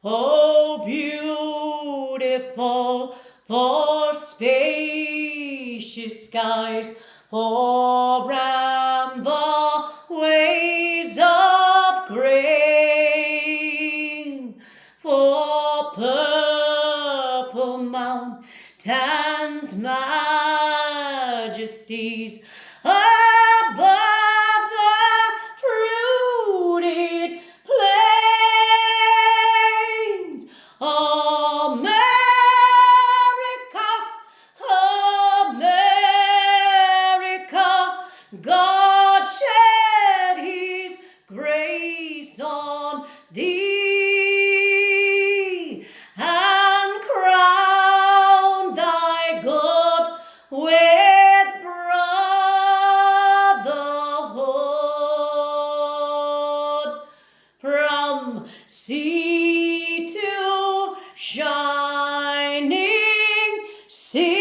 Oh, beautiful for spacious skies, for ramble ways of grain, for purple mountains, majesties above the fruited plains. America, America, God shed his grace on thee and crown thy good with brotherhood. From sea to shining sea.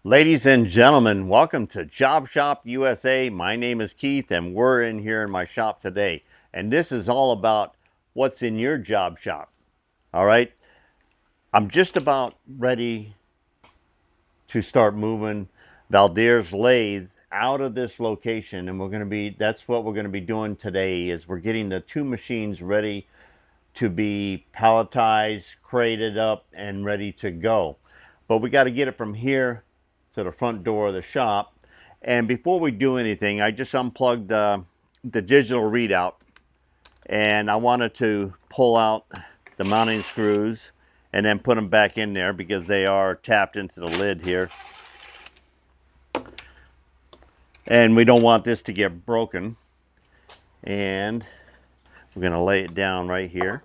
Ladies and gentlemen, welcome to Job Shop USA. My name is Keith and we're in here in my shop today. And this is all about what's in your job shop. All right. I'm just about ready to start moving Valdir's lathe out of this location, and that's what we're going to be doing today. Is we're getting the two machines ready to be palletized, crated up, and ready to go. But we got to get it from here to the front door of the shop. And before we do anything, I just unplugged the digital readout, and I wanted to pull out the mounting screws and then put them back in there because they are tapped into the lid here. And we don't want this to get broken. And we're going to lay it down right here.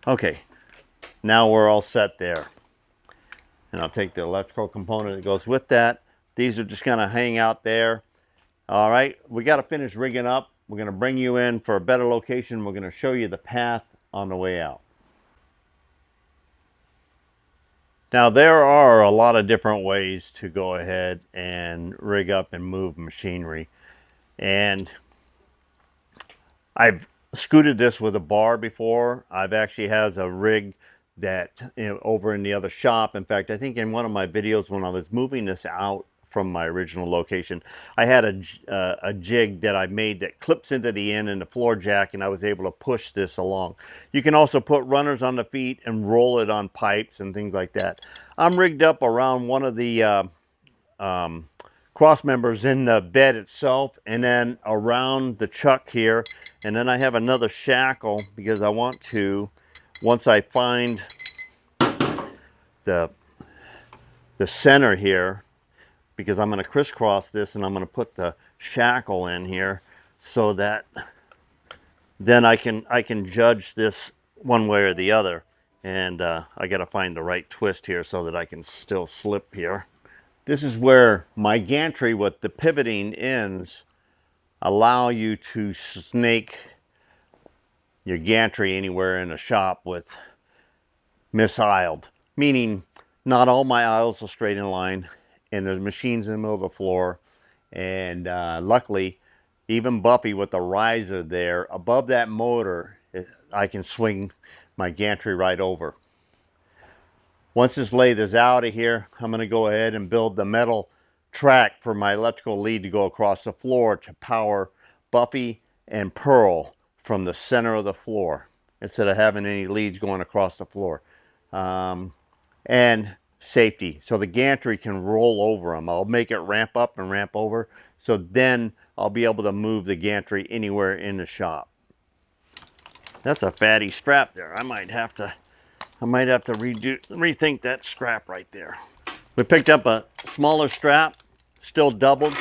Okay, now we're all set there. And I'll take the electrical component that goes with that. These are just gonna hang out there. All right, we gotta finish rigging up. We're gonna bring you in for a better location. We're gonna show you the path on the way out. Now there are a lot of different ways to go ahead and rig up and move machinery. And I've scooted this with a bar before. I've actually has a rig that, over in the other shop. In fact, I think in one of my videos when I was moving this out from my original location, I had a jig that I made that clips into the end in the floor jack, and I was able to push this along. You can also put runners on the feet and roll it on pipes and things like that. I'm rigged up around one of the cross members in the bed itself, and then around the chuck here, and then I have another shackle because I want to, once I find the center here, because I'm going to crisscross this and I'm going to put the shackle in here so that then I can judge this one way or the other. And I got to find the right twist here so that I can still slip here. This is where my gantry with the pivoting ends allow you to snake your gantry anywhere in a shop with misaisled, meaning not all my aisles are straight in line, and the machine's in the middle of the floor. And luckily, even Buffy with the riser there above that motor, I can swing my gantry right over. Once this lathe is out of here, I'm going to go ahead and build the metal track for my electrical lead to go across the floor to power Buffy and Pearl from the center of the floor instead of having any leads going across the floor. And safety, so the gantry can roll over them. I'll make it ramp up and ramp over, so then I'll be able to move the gantry anywhere in the shop. That's a fatty strap there. I might have to rethink that strap right there. We picked up a smaller strap, still doubled,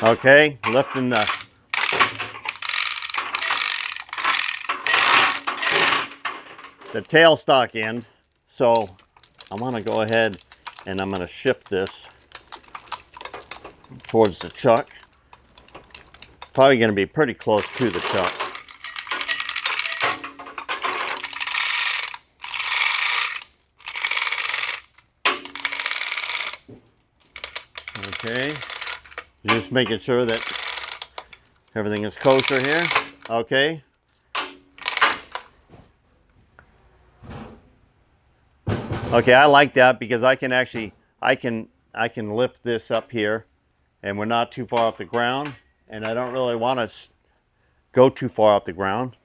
Okay, lifting the tailstock end. So I want to go ahead and I'm going to shift this towards the chuck. Probably going to be pretty close to the chuck. Okay, just making sure that everything is kosher here. Okay. Okay, I like that because I can actually, I can lift this up here and we're not too far off the ground, and I don't really want to go too far off the ground.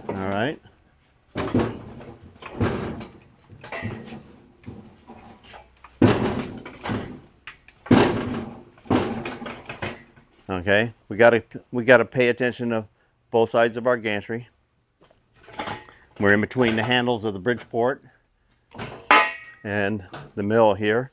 All right. Okay, we gotta pay attention to both sides of our gantry. We're in between the handles of the Bridgeport and the mill here.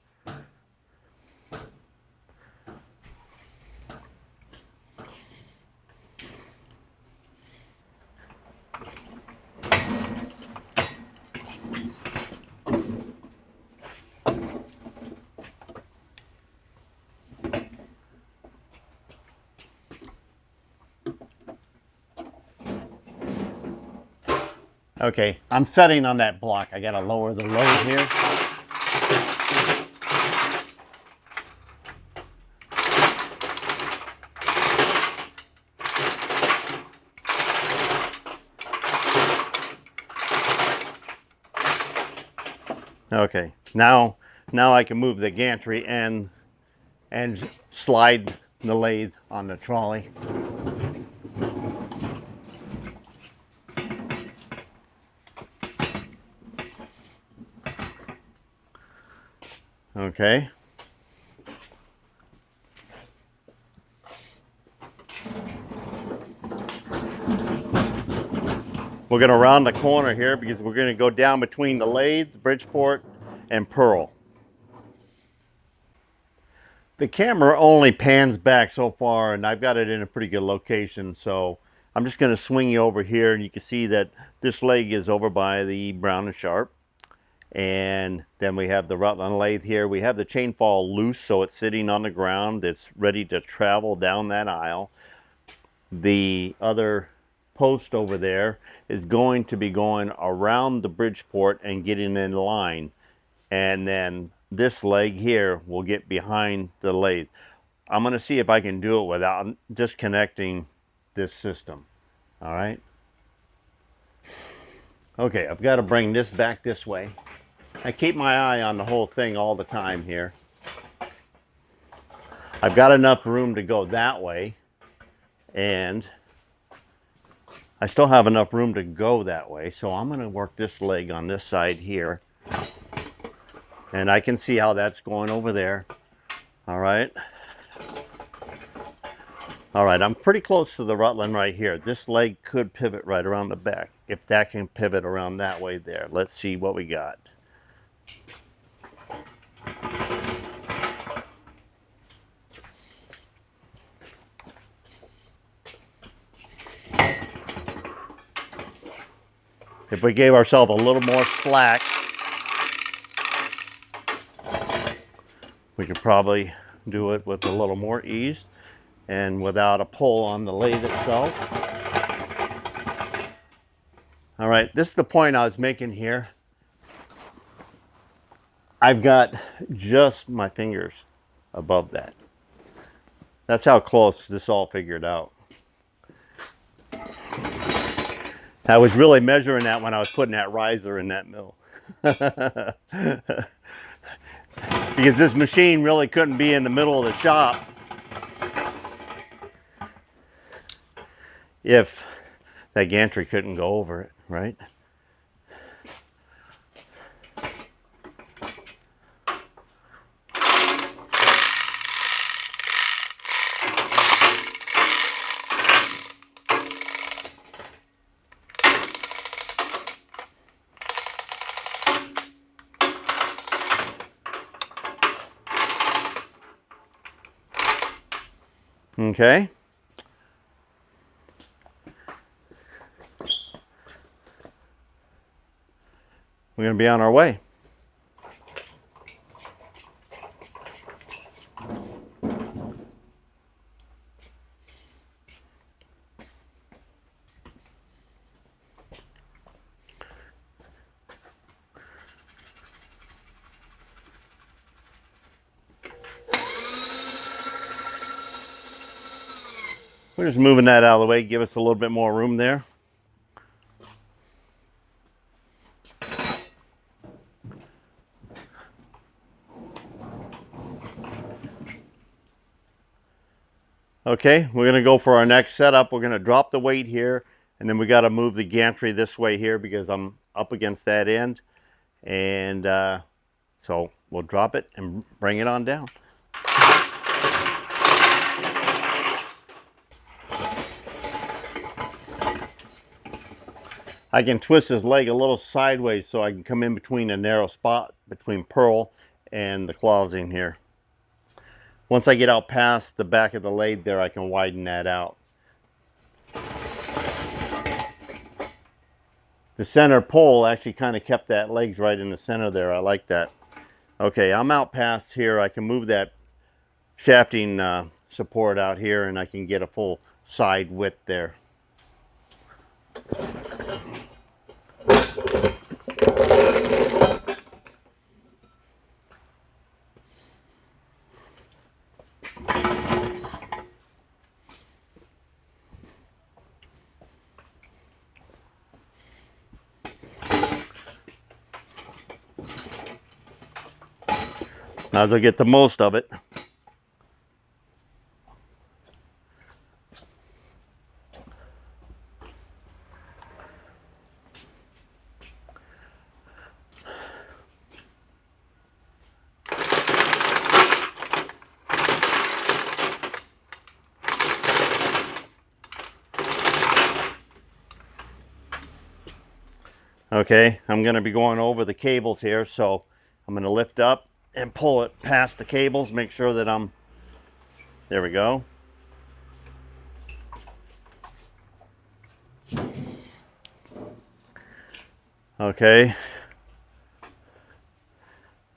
Okay, I'm setting on that block. I gotta lower the load here. Okay, now I can move the gantry and slide the lathe on the trolley. Okay. We're going to round the corner here because we're going to go down between the lathe, Bridgeport, and Pearl. The camera only pans back so far, and I've got it in a pretty good location, so I'm just going to swing you over here, and you can see that this leg is over by the Brown and Sharp. And then we have the Rutland lathe here. We have the chain fall loose, so it's sitting on the ground. It's ready to travel down that aisle. The other post over there is going to be going around the Bridgeport and getting in line. And then this leg here will get behind the lathe. I'm going to see if I can do it without disconnecting this system. All right. Okay, I've got to bring this back this way. I keep my eye on the whole thing all the time here. I've got enough room to go that way, and I still have enough room to go that way, so I'm going to work this leg on this side here. And I can see how that's going over there. All right. All right, I'm pretty close to the Rutland right here. This leg could pivot right around the back. If that can pivot around that way there, let's see what we got. If we gave ourselves a little more slack, we could probably do it with a little more ease and without a pull on the lathe itself. All right, this is the point I was making here. I've got just my fingers above that. That's how close this all figured out. I was really measuring that when I was putting that riser in that mill. Because this machine really couldn't be in the middle of the shop if that gantry couldn't go over it, right? Okay. We're going to be on our way. We're just moving that out of the way, give us a little bit more room there. Okay, we're going to go for our next setup. We're going to drop the weight here, and then we got to move the gantry this way here because I'm up against that end. And so we'll drop it and bring it on down. I can twist his leg a little sideways so I can come in between a narrow spot between Pearl and the closing here. Once I get out past the back of the lathe there, I can widen that out. The center pole actually kind of kept that legs right in the center there. I like that. Okay, I'm out past here. I can move that shafting support out here and I can get a full side width there. Might as well get the most of it. Okay, I'm going to be going over the cables here, so I'm going to lift up and pull it past the cables, make sure that there we go. Okay.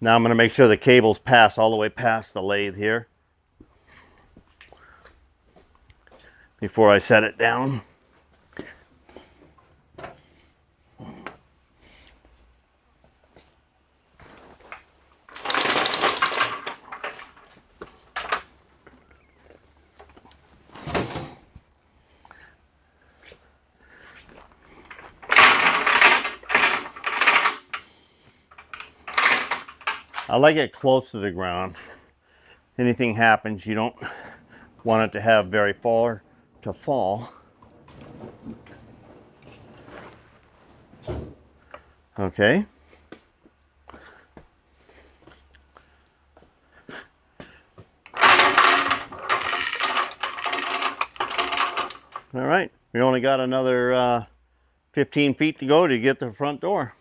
Now I'm going to make sure the cables pass all the way past the lathe here before I set it down. I like it close to the ground. Anything happens, you don't want it to have very far to fall. Okay. All right, we only got another 15 feet to go to get to the front door.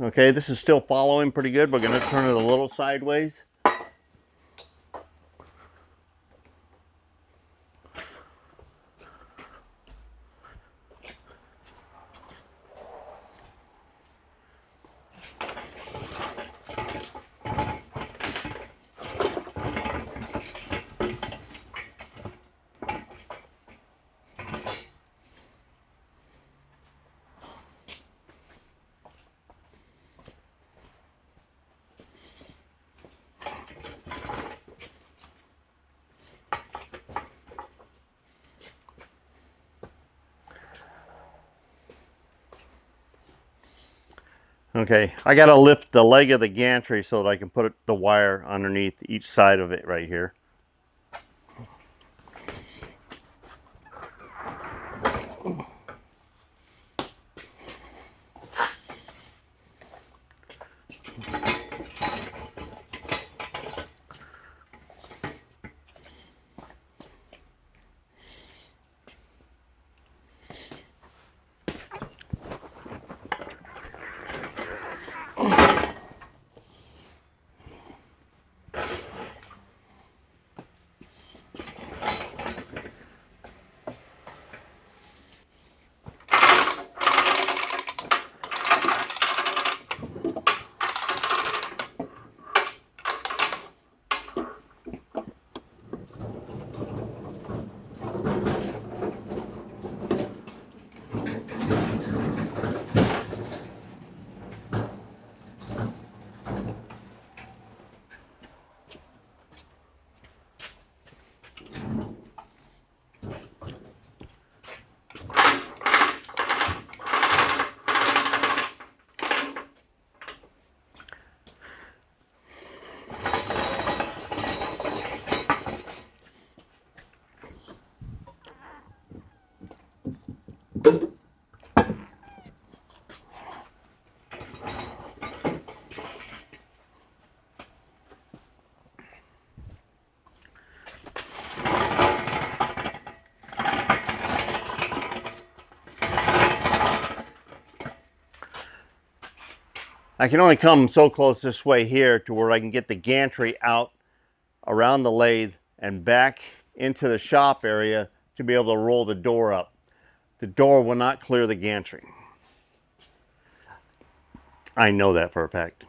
Okay, this is still following pretty good. We're going to turn it a little sideways. Okay, I got to lift the leg of the gantry so that I can put the wire underneath each side of it right here. I can only come so close this way here to where I can get the gantry out around the lathe and back into the shop area to be able to roll the door up. The door will not clear the gantry. I know that for a fact.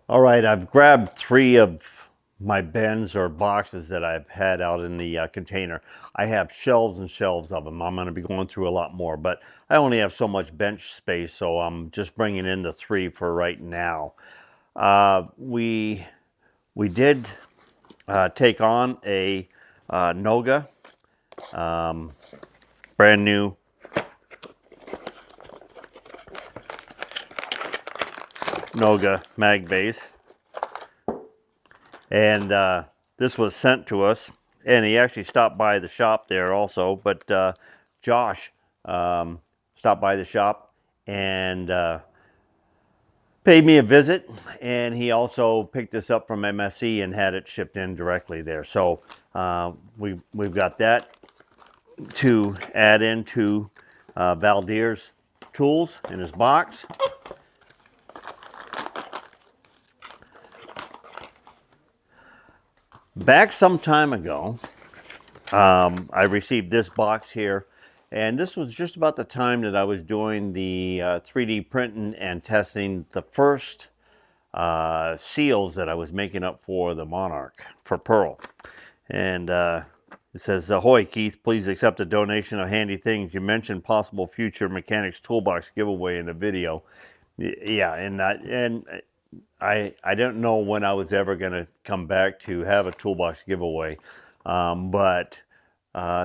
All right, I've grabbed 3 of my bins or boxes that I've had out in the container. I have shelves and shelves of them. I'm going to be going through a lot more, but I only have so much bench space, so I'm just bringing in the 3 for right now. We did take on a Noga, brand new Noga mag base, and this was sent to us, and he actually stopped by the shop there also, but Josh stopped by the shop and paid me a visit, and he also picked this up from MSC and had it shipped in directly there. So we've got that to add into Valdir's tools in his box. Back some time ago, I received this box here, and this was just about the time that I was doing the 3D printing and testing the first seals that I was making up for the Monarch for Pearl. And it says, "Ahoy, Keith, please accept a donation of handy things. You mentioned possible future mechanics toolbox giveaway in the video." Yeah, and I don't know when I was ever going to come back to have a toolbox giveaway, but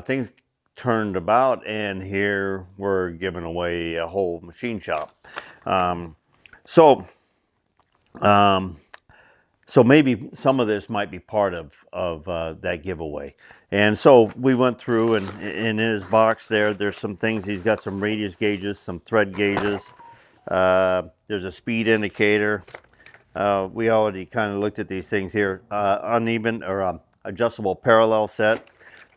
things turned about, and here we're giving away a whole machine shop. So maybe some of this might be part of that giveaway. And so we went through, and in his box there's some things. He's got some radius gauges, some thread gauges. There's a speed indicator. We already kind of looked at these things here. Uneven or adjustable parallel set.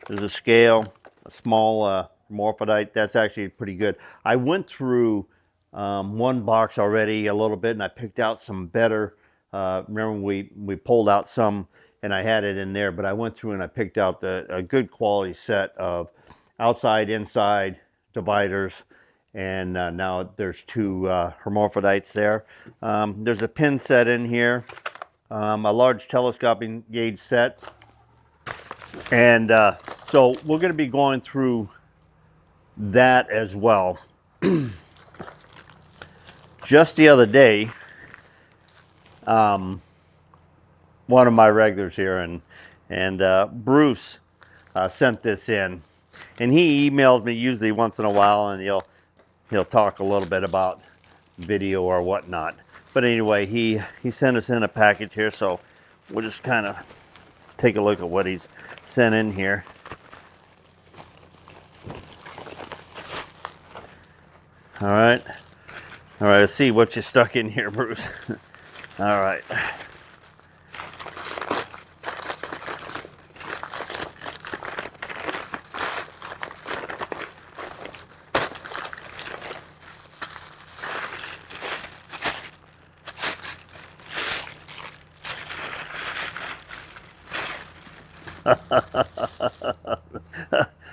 There's a scale, a small morphodite. That's actually pretty good. I went through one box already a little bit, and I picked out some better. Remember we pulled out some, and I had it in there, but I went through and I picked out a good quality set of outside, inside dividers, and now there's two hermaphrodites there. There's a pin set in here, a large telescoping gauge set, and so we're going to be going through that as well. Just the other day, one of my regulars here, and Bruce sent this in, and he emails me usually once in a while, and he'll talk a little bit about video or whatnot. But anyway, he sent us in a package here, so we'll just kind of take a look at what he's sent in here. All right, let's see what you stuck in here, Bruce. All right.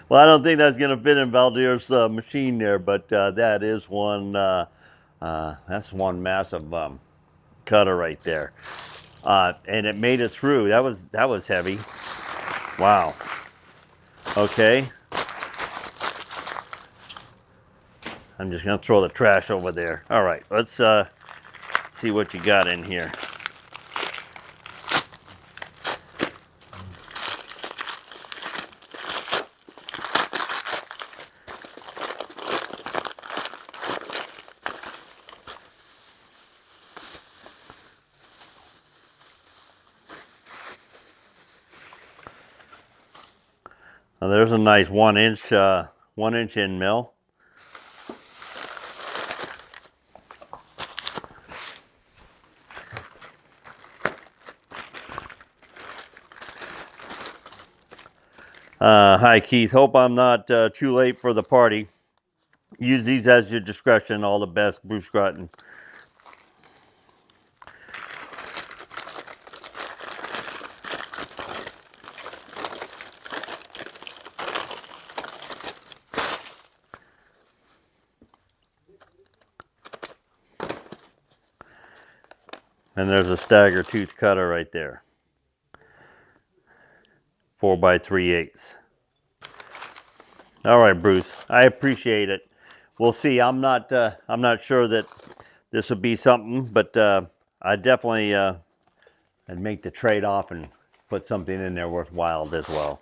Well, I don't think that's going to fit in Valdir's machine there, but that is one. That's one massive cutter right there, and it made it through. That was heavy. Wow. Okay. I'm just going to throw the trash over there. All right, let's see what you got in here. Now, there's a nice 1-inch end mill. Hi Keith, hope I'm not too late for the party. Use these as your discretion. All the best, Bruce Groton. And there's a stagger tooth cutter right there. 4 by 3/8. All right, Bruce. I appreciate it. We'll see. I'm not sure that this would be something, but I definitely I'd make the trade-off and put something in there worthwhile as well.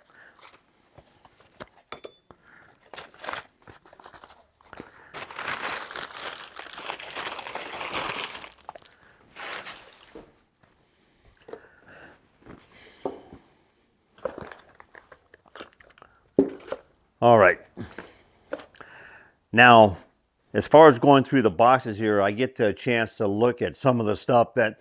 All right. Now, as far as going through the boxes here, I get the chance to look at some of the stuff that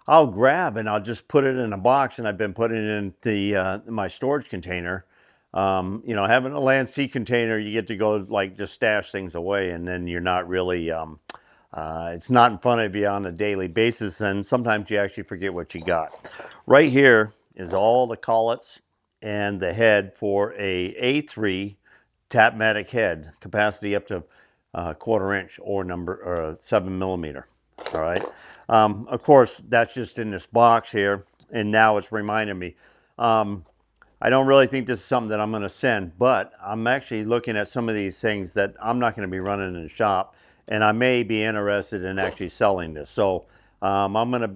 I'll grab and I'll just put it in a box, and I've been putting it in the my storage container. You know, having a land sea container, you get to go like just stash things away, and then you're not really it's not in front of you on a daily basis, and sometimes you actually forget what you got. Right here is all the collets and the head for a A3 Tapmatic head, capacity up to 1/4 inch or 7 millimeter. All right. Of course, that's just in this box here, and now it's reminding me. I don't really think this is something that I'm going to send, but I'm actually looking at some of these things that I'm not going to be running in the shop, and I may be interested in actually selling this. So I'm going to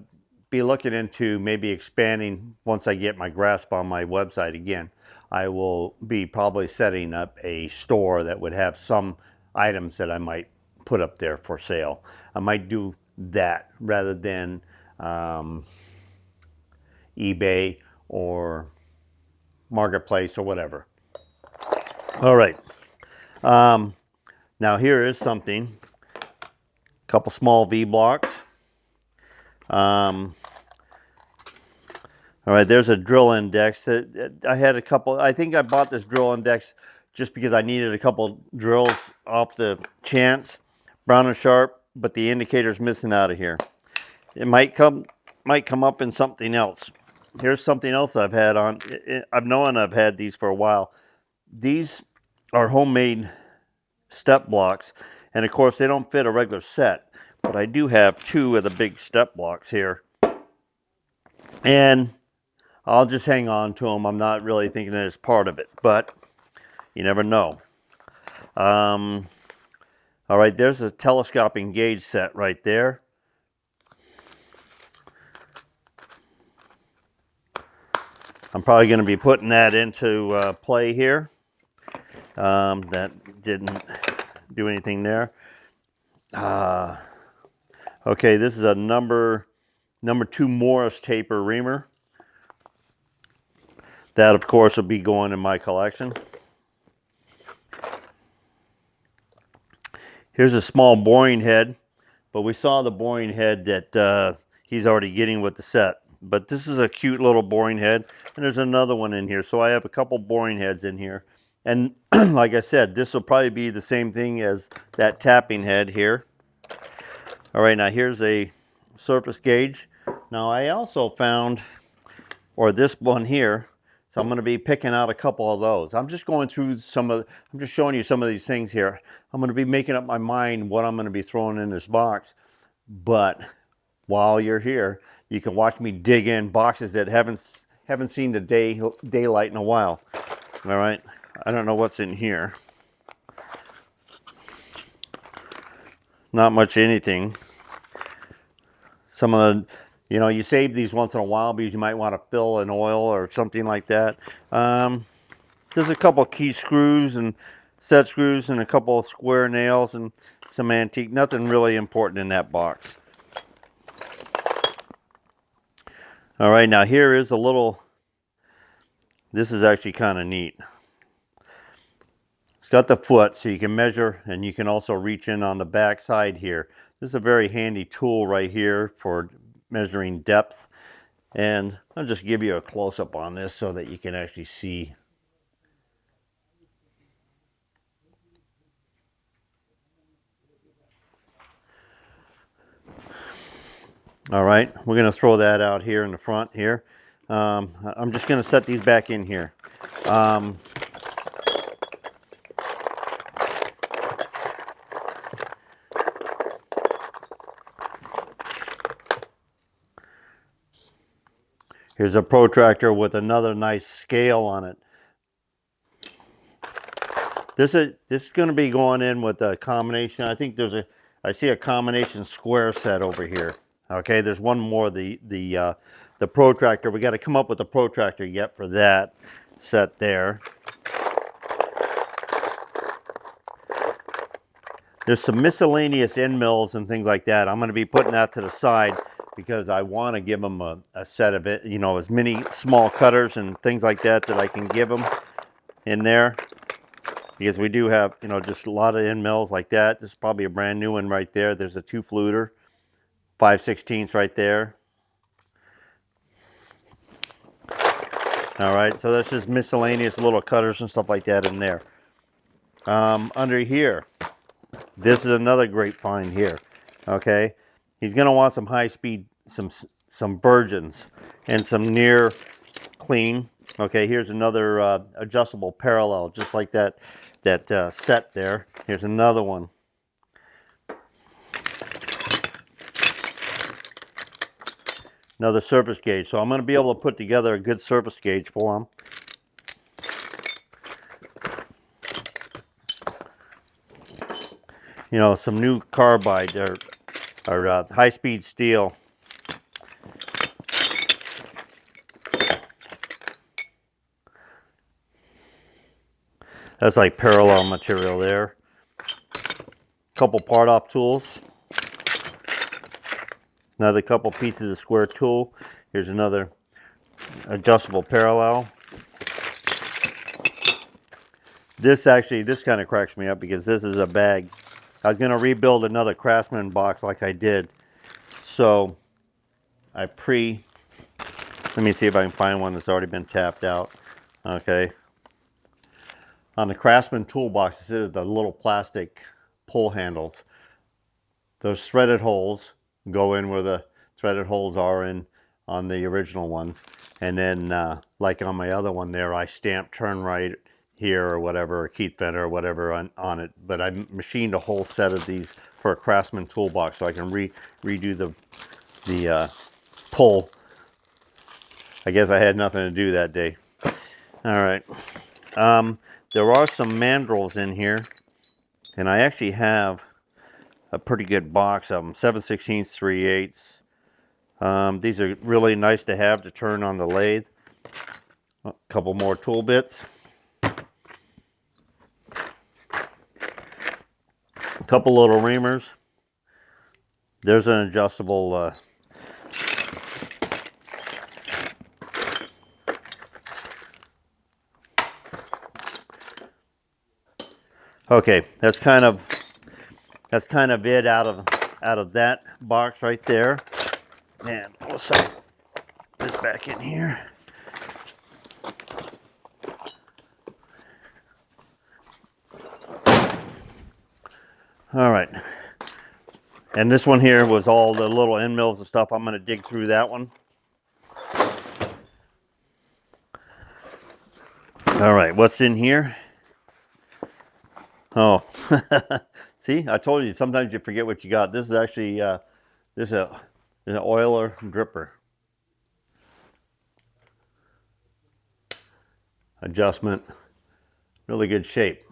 be looking into maybe expanding once I get my grasp on my website again. I will be probably setting up a store that would have some items that I might put up there for sale. I might do that rather than eBay or Marketplace or whatever. All right. Now here is something. A couple small V blocks. All right, there's a drill index. I had a couple. I think I bought this drill index just because I needed a couple drills off the chance. Brown and sharp, but the indicator's missing out of here. It might come up in something else. Here's something else I've had on. I've known I've had these for a while. these are homemade step blocks, and of course they don't fit a regular set, but I do have 2 of the big step blocks here, and I'll just hang on to them. I'm not really thinking that it's part of it, but you never know. All right, there's a telescoping gauge set right there. I'm probably going to be putting that into play here. That didn't do anything there. Okay, this is a number 2 Morris taper reamer. That, of course, will be going in my collection. Here's a small boring head, but we saw the boring head that he's already getting with the set. But this is a cute little boring head, and there's another one in here. So I have a couple boring heads in here. And like I said, this will probably be the same thing as that tapping head here. All right, now here's a surface gauge. Now I also found, or this one here, so I'm going to be picking out a couple of those. I'm just going through I'm just showing you some of these things here. I'm going to be making up my mind what I'm going to be throwing in this box. But while you're here, you can watch me dig in boxes that haven't seen the daylight in a while. All right, I don't know what's in here. Not much anything. Some of the, you save these once in a while because you might want to fill an oil or something like that. There's a couple key screws and set screws and a couple of square nails and some antique. Nothing really important in that box. All right, now here is a little, this is actually kind of neat. It's got the foot so you can measure, and you can also reach in on the back side here. This is a very handy tool right here for measuring depth. And I'll just give you a close-up on this so that you can actually see. All right, we're going to throw that out here in the front here. I'm just going to set these back in here. Here's a protractor with another nice scale on it. This is going to be going in with a combination. I think I see a combination square set over here. Okay, there's one more, the protractor. We got to come up with a protractor yet for that set there. There's some miscellaneous end mills and things like that. I'm going to be putting that to the side because I want to give them a set of it, as many small cutters and things like that I can give them in there. Because we do have, just a lot of end mills like that. This is probably a brand new one right there. There's a 2-fluter, 5/16 right there. All right, so that's just miscellaneous little cutters and stuff like that in there. Under here, this is another great find here. Okay, he's gonna want some high speed, some virgins, and some near clean. Okay, here's another adjustable parallel, just like that set there. Here's another one. Another surface gauge. So I'm going to be able to put together a good surface gauge for them. Some new carbide or high-speed steel. That's like parallel material there. Couple part-off tools. Another couple pieces of square tool. Here's another adjustable parallel. This kind of cracks me up because this is a bag. I was going to rebuild another Craftsman box like I did. So let me see if I can find one that's already been tapped out. Okay. On the Craftsman toolbox, this is the little plastic pull handles. Those threaded holes go in where the threaded holes are on the original ones. And then, like on my other one there, I stamped turn right here or whatever, or Keith Fenner or whatever on it. But I machined a whole set of these for a Craftsman toolbox, so I can redo the pull. I guess I had nothing to do that day. All right. There are some mandrels in here, and I actually have a pretty good box of them, 7/16, 3/8. These are really nice to have to turn on the lathe. A couple more tool bits. A couple little reamers. There's an adjustable okay, that's kind of it out of that box right there. And we'll set this back in here. All right. And this one here was all the little end mills and stuff. I'm going to dig through that one. All right, what's in here? Oh, see, I told you, sometimes you forget what you got. This is actually, this is an oiler dripper. Adjustment, really good shape.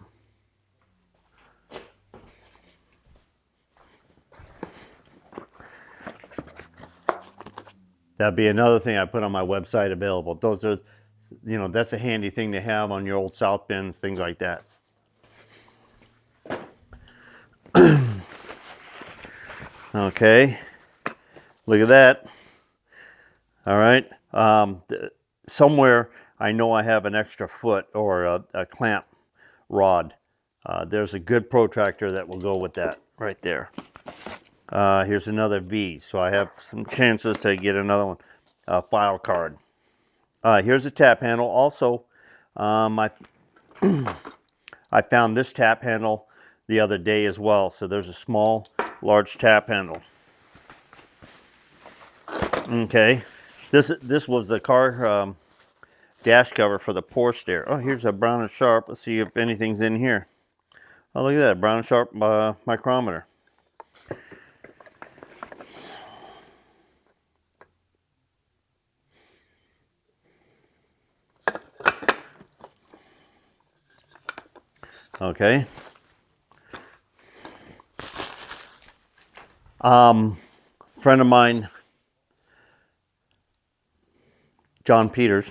That'd be another thing I put on my website available. Those are, you know, that's a handy thing to have on your old south bins, things like that. Okay, look at that. All right, somewhere I know I have an extra foot or a clamp rod. There's a good protractor that will go with that right there. Here's another V, so I have some chances to get another one, file card. Here's a tap handle. Also, I found this tap handle the other day as well. So there's a small, large tap handle. Okay, this was the car dash cover for the Porsche there. Oh, here's a Brown and Sharp. Let's see if anything's in here. Oh, look at that, Brown and Sharp micrometer. Okay. Friend of mine, John Peters,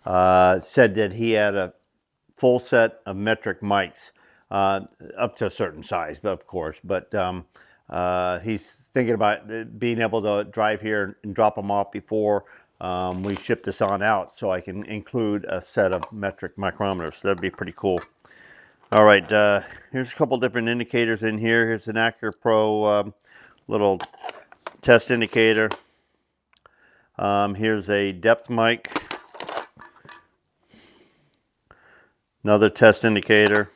said that he had a full set of metric mics, up to a certain size, but of course. But he's thinking about being able to drive here and drop them off before we ship this on out, so I can include a set of metric micrometers. So that'd be pretty cool. All right, here's a couple different indicators in here. Here's an Acura Pro little test indicator. Here's a depth mic. Another test indicator.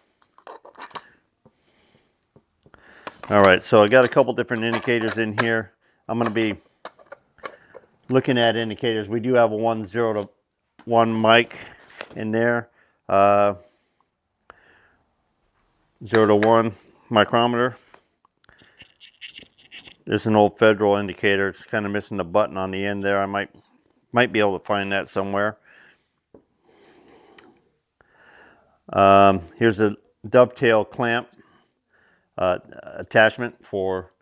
All right, so I got a couple different indicators in here. I'm going to be looking at indicators. We do have a 1 0 to 1 mic in there. 0 to 1 micrometer. There's an old Federal indicator. It's kind of missing the button on the end there. I might be able to find that somewhere. Here's a dovetail clamp attachment for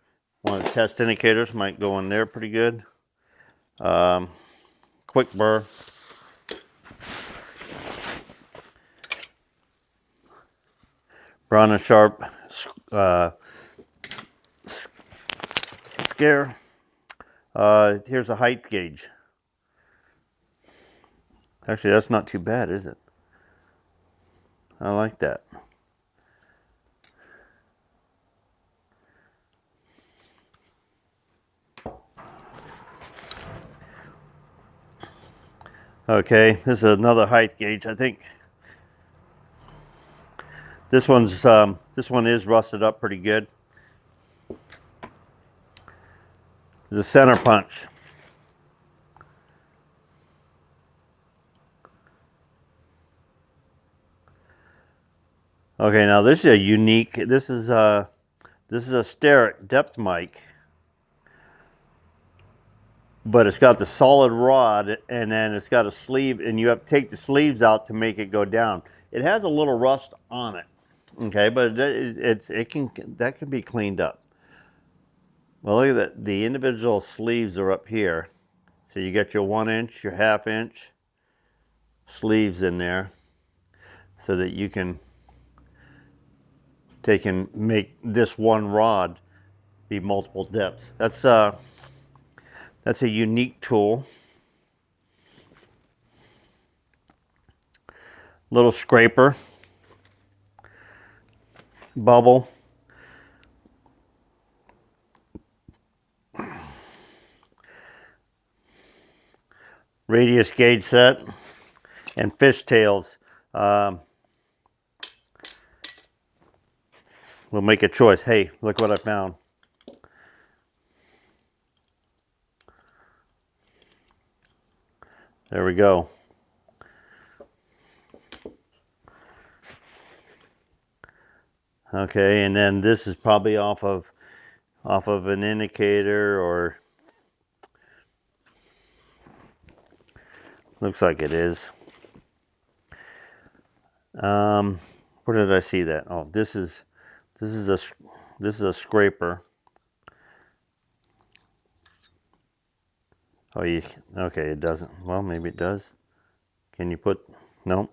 one of the test indicators. Might go in there pretty good. Quick burr. Brown and Sharp scare. Here's a height gauge. Actually, that's not too bad, is it? I like that. Okay, this is another height gauge. I think this one is rusted up pretty good. The center punch. Okay, now this is a unique, this is a Starrett depth mic, but it's got the solid rod, and then it's got a sleeve, and you have to take the sleeves out to make it go down. It has a little rust on it, okay, but that can be cleaned up. Well, look at that. The individual sleeves are up here, so you get your 1 inch, your 1/2 inch sleeves in there, so that you can take and make this one rod be multiple depths. That's a unique tool. Little scraper, bubble. Radius gauge set, and fish tails. We'll make a choice. Hey, look what I found. There we go. Okay, and then this is probably off of an indicator, or looks like it is. Where did I see that? Oh, this is a scraper. Oh, okay, it doesn't. Well, maybe it does. Can you put, no.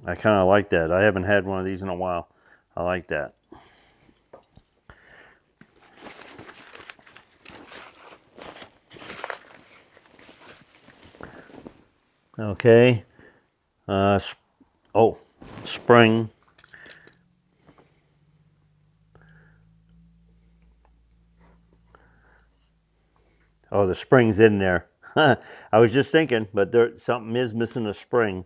I kind of like that. I haven't had one of these in a while. I like that. Okay. Oh, spring. Oh, the spring's in there. I was just thinking, but something is missing a spring.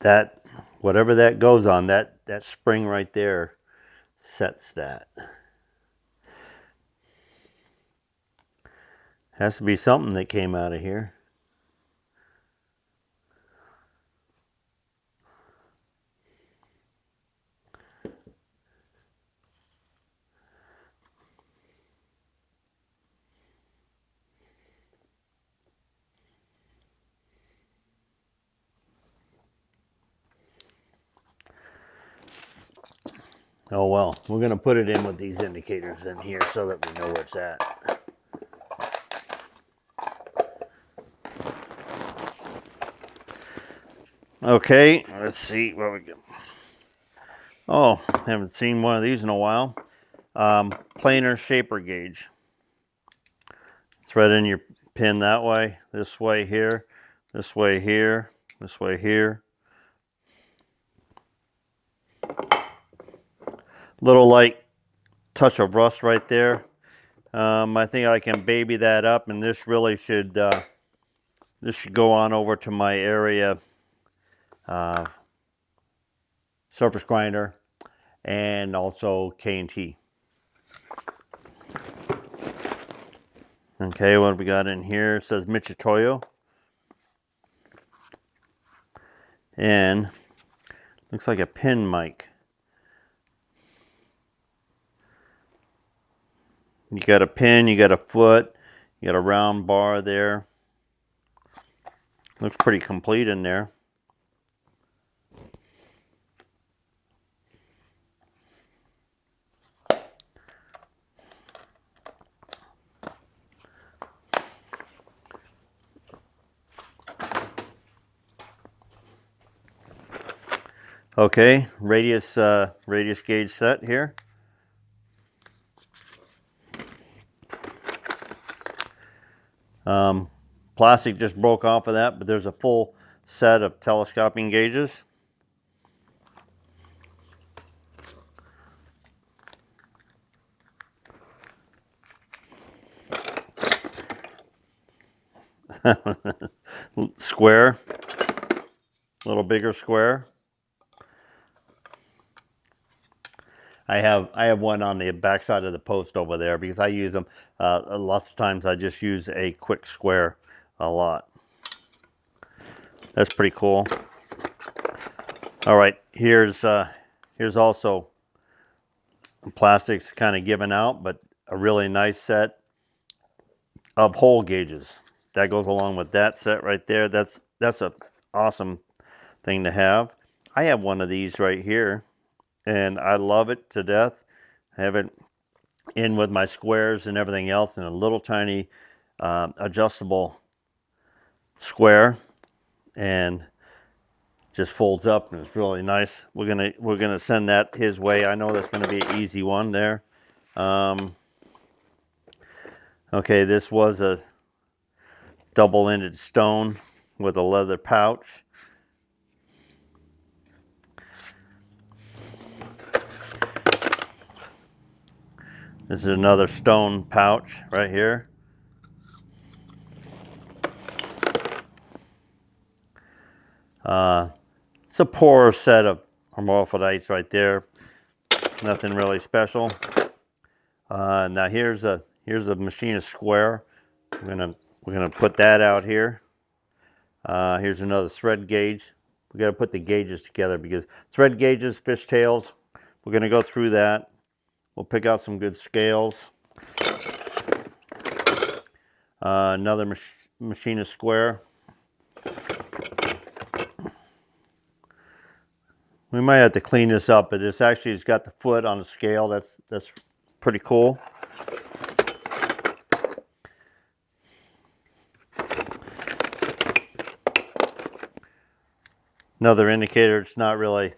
That, whatever that goes on, that spring right there sets that. Has to be something that came out of here. Oh well, we're going to put it in with these indicators in here so that we know where it's at. Okay, let's see what we get. Oh, haven't seen one of these in a while. Planer shaper gauge. Thread in your pin that way, this way here, this way here, this way here. Little light touch of rust right there. I think I can baby that up, and this really should go on over to my area surface grinder, and also K&T. Okay, what have we got in here? It says Michitoyo. And looks like a pin mic. You got a pin, you got a foot, you got a round bar there. Looks pretty complete in there. Okay, radius gauge set here. Plastic just broke off of that, but there's a full set of telescoping gauges. Square, a little bigger square. I have one on the back side of the post over there because I use them. Lots of times I just use a quick square a lot. That's pretty cool. All right, here's also plastics kind of given out, but a really nice set of hole gauges. That goes along with that set right there. That's a awesome thing to have. I have one of these right here, and I love it to death. I have it in with my squares and everything else in a little tiny adjustable square, and just folds up, and it's really nice. We're gonna send that his way. I know that's gonna be an easy one there. Okay, this was a double-ended stone with a leather pouch. This is another stone pouch right here. It's a poor set of hermaphrodites right there. Nothing really special. Now here's a machinist square. We're gonna put that out here. Here's another thread gauge. We got to put the gauges together because thread gauges, fishtails. We're gonna go through that. We'll pick out some good scales. Another machinist square. We might have to clean this up, but it's got the foot on the scale. That's pretty cool. Another indicator. It's not really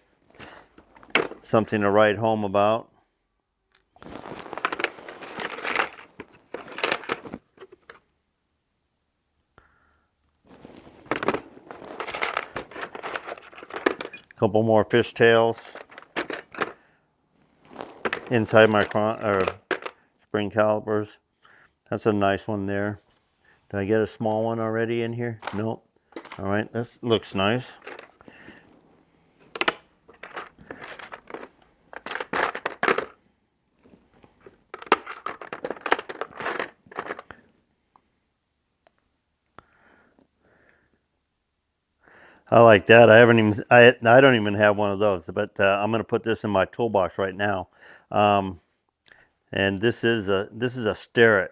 something to write home about. Couple more fishtails inside my spring calipers. That's a nice one there. Did I get a small one already in here? Nope. All right, this looks nice. I like that. I don't even have one of those, but I'm going to put this in my toolbox right now. And this is a sterret,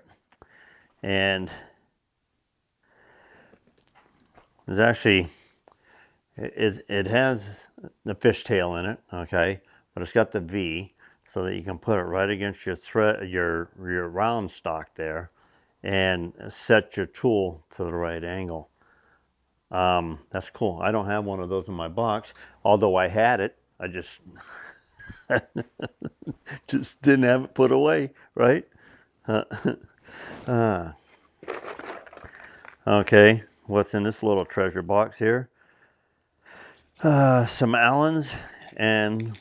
and there's actually it has the fishtail in it, okay, but it's got the V so that you can put it right against your thread, your round stock there, and set your tool to the right angle. That's cool. I don't have one of those in my box, although I had it. I just just didn't have it put away, right? Okay, what's in this little treasure box here? Some Allens and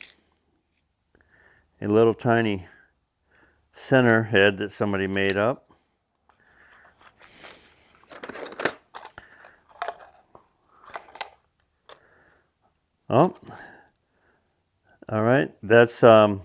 a little tiny center head that somebody made up. Oh, all right. That's the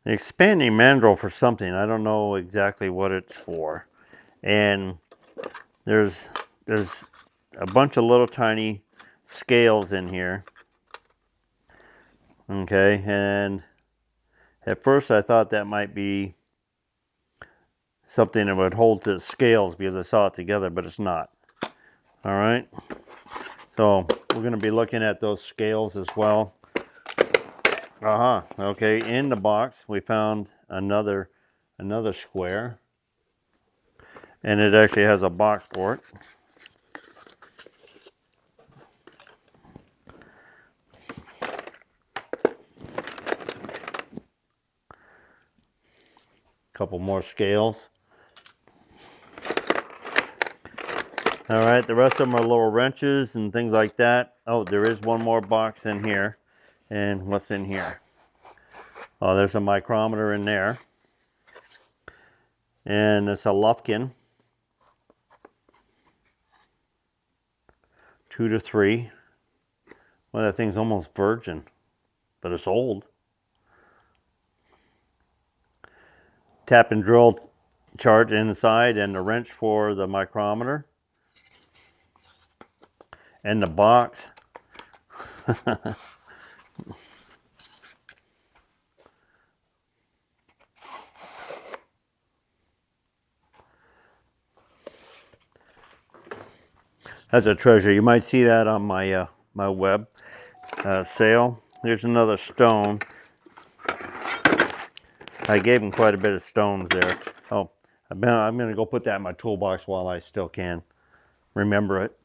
expanding mandrel for something. I don't know exactly what it's for. And there's a bunch of little tiny scales in here. Okay, and at first I thought that might be something that would hold to the scales because I saw it together, but it's not. All right, so we're going to be looking at those scales as well. Okay, in the box we found another square, and it actually has a box for it. Couple more scales. All right, the rest of them are little wrenches and things like that. Oh, there is one more box in here. And what's in here? Oh, there's a micrometer in there. And it's a Lufkin. 2 to 3. Well, that thing's almost virgin, but it's old. Tap and drill chart inside, and the wrench for the micrometer. And the box. That's a treasure. You might see that on my my web sale. Here's another stone. I gave him quite a bit of stones there. Oh, I'm going to go put that in my toolbox while I still can remember it.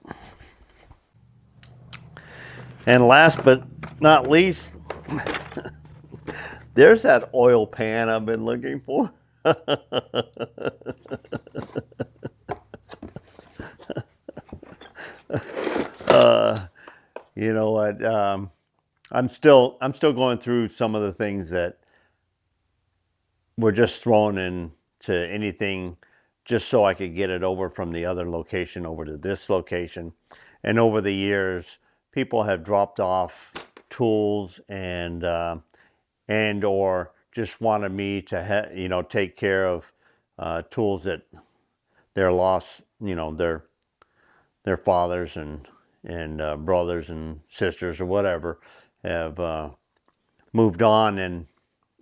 And last but not least, there's that oil pan I've been looking for. You know what? I'm still going through some of the things that were just thrown into anything just so I could get it over from the other location over to this location. And over the years, people have dropped off tools and or just wanted me to take care of tools that their lost, their fathers and brothers and sisters or whatever have moved on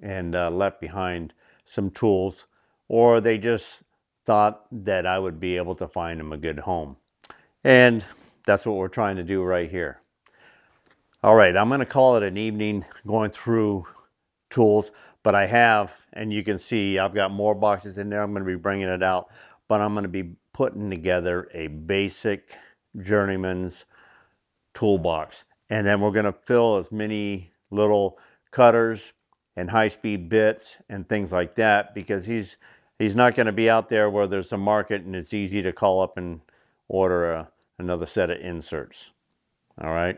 and left behind some tools, or they just thought that I would be able to find them a good home. And that's what we're trying to do right here. All right, I'm going to call it an evening going through tools, but I have, and you can see I've got more boxes in there. I'm going to be bringing it out, but I'm going to be putting together a basic journeyman's toolbox, and then we're going to fill as many little cutters and high-speed bits and things like that, because he's not going to be out there where there's a market and it's easy to call up and order another set of inserts. All right,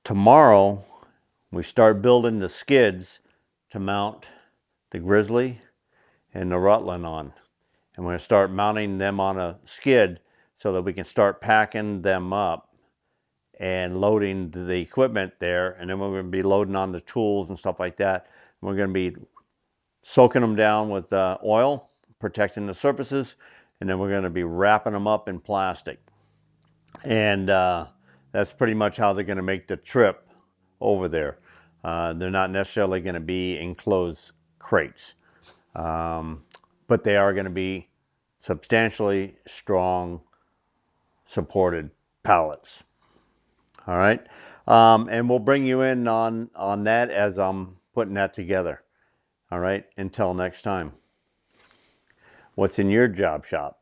tomorrow we start building the skids to mount the Grizzly and the Rutland on, and we're going to start mounting them on a skid so that we can start packing them up and loading the equipment there, and then we're going to be loading on the tools and stuff like that. We're going to be soaking them down with oil, protecting the surfaces, and then we're going to be wrapping them up in plastic. And that's pretty much how they're going to make the trip over there. They're not necessarily going to be enclosed crates, but they are going to be substantially strong supported pallets. All right, and we'll bring you in on that as I'm putting that together. All right, until next time. What's in your job shop?